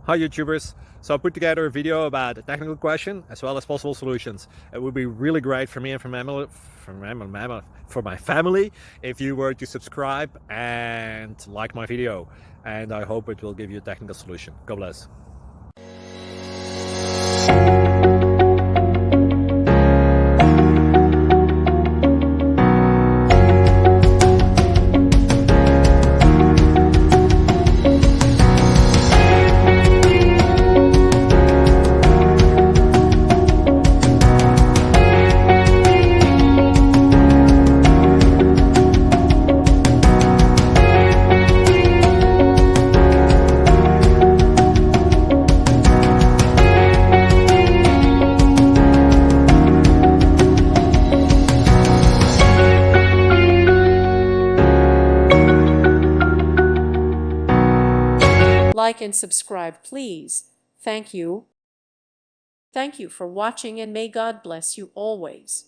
Hi YouTubers! So I put together a video about a technical question as well as possible solutions. It would be really great for me and for my family if you were to subscribe and like my video, and I hope it will give you a technical solution. God bless. Like and subscribe, please. Thank you. Thank you for watching, and may God bless you always.